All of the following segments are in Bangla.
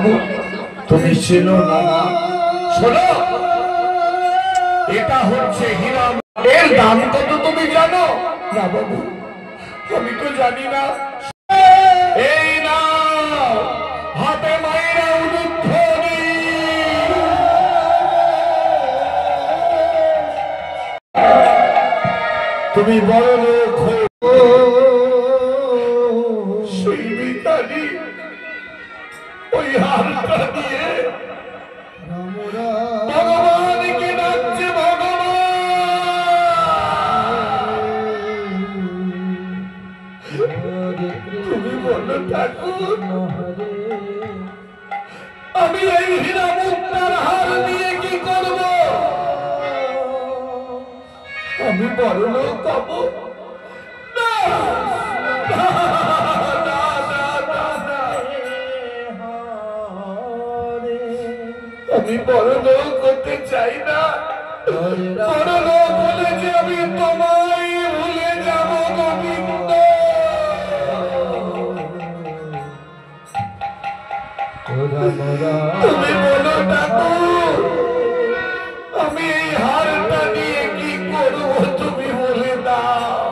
বাবু তুমি চেনো না? শোনো, এটা হচ্ছে হীরা। এর দাম কত তুমি জানো? না বাবু, আমি তো জানি না। এই না, হাতে মায়েরা উলুধ্বনি। তুমি বড় লোক হয়ে সেই ভিখারি ওই হারটা দিয়ে ভগবানকে ডাকছে ভগবান। তুমি বলো ঠাকুর, আমি এই হীরা মুক্তার হার দিয়ে কি করব? আমি বড় লোক হব? না, আমি বড় লোক হতে চাই না। বড় লোক হলে যে আমি তোমায় ভুলে যাব গোবিন্দ। তুমি বলো ঠাকুর, আমি এই হারটা নিয়ে কি করব? তুমি বলে দাও।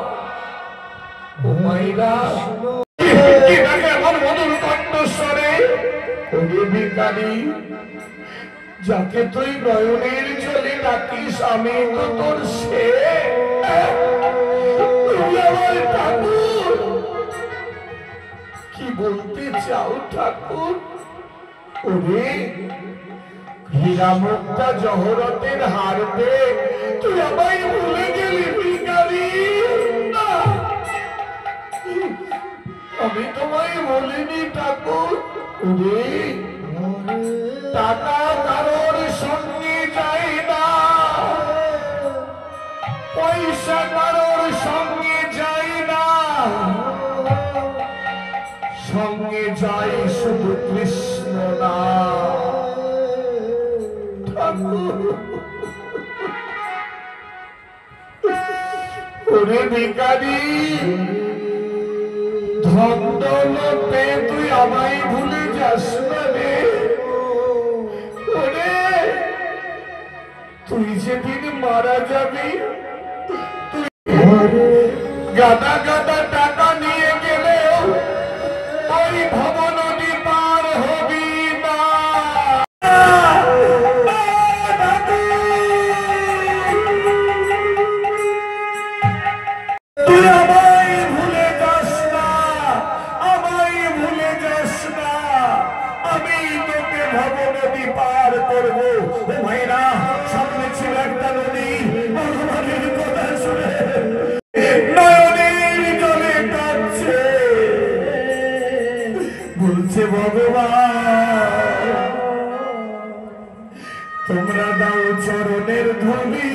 ও মাইরা আমার মধুর কণ্ঠস্বরে, ওরে ভিখারি, যাকে তুই নয়নের জলে ডাকিস আমি তো তোর সে। আমার ঠাকুর, কি বলতে চাও ঠাকুর? ওরে হীরা মুক্তা জহরতের হার দে, তুই আমায় ভুলে গেলি ভিখারি। না, আমি তোমায় বলিনি ঠাকুর। ওরে টাকা কারোর সঙ্গে যায় না, পয়সা কারোর সঙ্গে যায় না, সঙ্গে যায় শুধু কৃষ্ণ নাম। ওরে ভিখারি, ধন দৌলত পেয়ে তুই আমায় ভুলে যাস না রে। ওরে তুই যেদিন মারা যাবি, তুই গাদা গাদা টাকা নিয়ে গেলেও ওই ভবনদী পার হবি না। তুই আমায় ভুলে যাস না, আমায় ভুলে যাস না। আমি তোকে ভবনদী পার করবো। ও ভাইরা, সামনে ছিল একটা নদী। ভগবানের কথা শুনে নয়নের জলে কাঁদছে, বলছে ভগবান তোমরা দাও চরণের ধূলি।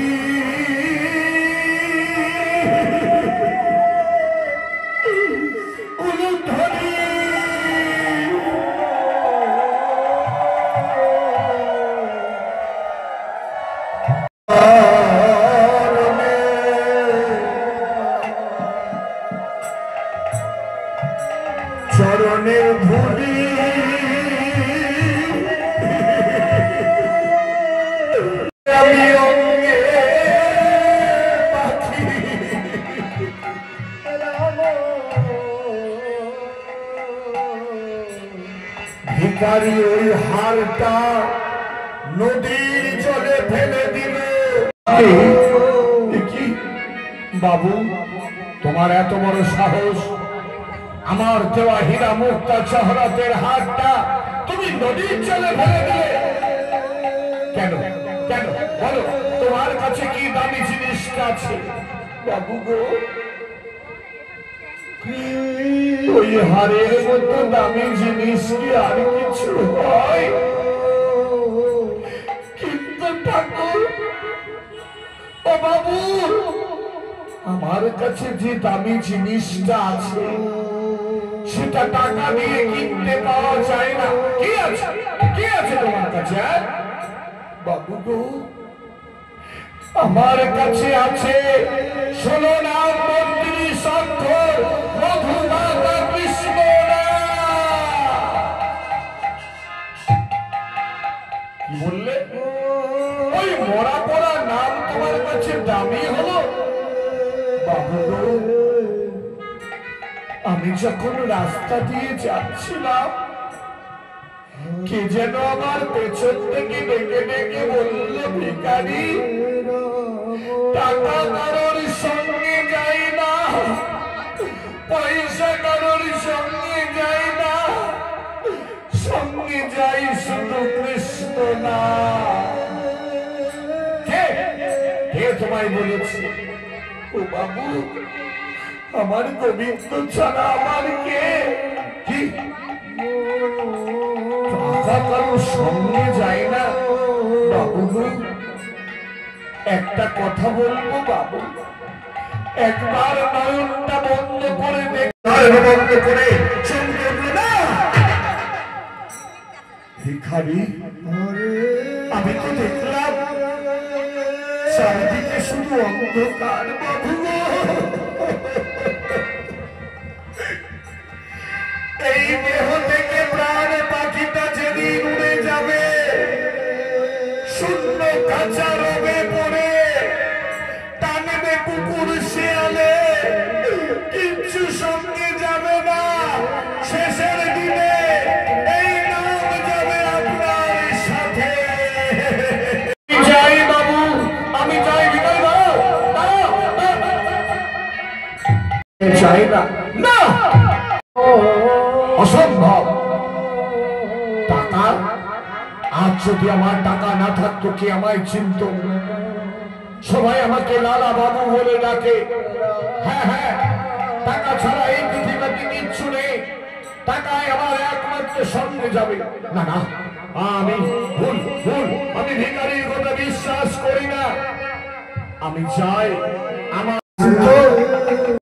চরণের ধূলি আমি অঙ্গে পাখি। ভিখারি ওই হারটা নদীর জলে ফেলে দিল। কি বাবু, তোমার এত বড় সাহস? আমার দেওয়া হীরা মুক্তা জহরতের হারটা তুমি নদীর জলে ফেলে দিলে কেন? কেন বলো, তোমার কাছে কি দামি জিনিস আছে? বাবু গো, ওই হারের মতো দামি জিনিস কি আর কিছু হয়? কিন্তু ঠাকুর, ও বাবু, আমার কাছে যে দামি জিনিসটা আছে সেটা টাকা দিয়ে কিনতে পাওয়া যায় না। কি আছে? কি আছে তোমার কাছে? বাবু গো, আমার কাছে আছে 16 নাম মন্ত্রী শঙ্খ মধুমাতা কৃষ্ণ। কি বললে? ওই মরা পড়া নাম তোমার কাছে দামি হলো? বাবু গো, আমি যখন রাস্তা দিয়ে যাচ্ছিলাম, কে যেন আমার পেছন থেকে ডেকে ডেকে বলল, ভিখারি, টাকা কারোর সঙ্গে যায় না, পয়সা কারোর সঙ্গে যায় না, সঙ্গে যাই শুধু কৃষ্ণ না। কে কে তোমায় বলেছে? ও বাবু, আমার গোবিন্দ ছাড়া আমার কে? কি টাকা কারোর সঙ্গে যায় না? বাবু, একটা কথা বলবো বাবু, একবার নয়নটা বন্ধ করে বন্ধ করে না। ভিখারি, আমি তো দেখলাম চারিদিকে শুধু অন্ধকার। বাবু, এই দেহ থেকে প্রাণ পাখিটা যেদিন উড়ে যাবে, শূন্য কাঁচা রবে পড়ে টানবে কুকুর শেয়ালে, কিচ্ছু সঙ্গে যাবে না। শেষের দিনে এই নাম যাবে আপনার সাথে। যাই বাবু, আমি যাই। বিদায় দাও, চাই না, না, অসম্ভব। টাকা, আজ যদি আমার টাকা না থাকতো কি আমায় চিনত? সবাই আমাকে লালা বাবু বলে ডাকে। হ্যাঁ হ্যাঁ, টাকা ছাড়া এই পৃথিবীতে কিচ্ছু নেই। টাকায় আমার একমাত্র সঙ্গে যাবে। না না, আমি ভুল ভুল, আমি ভিখারির কথা বিশ্বাস করি না। আমি চাই আমার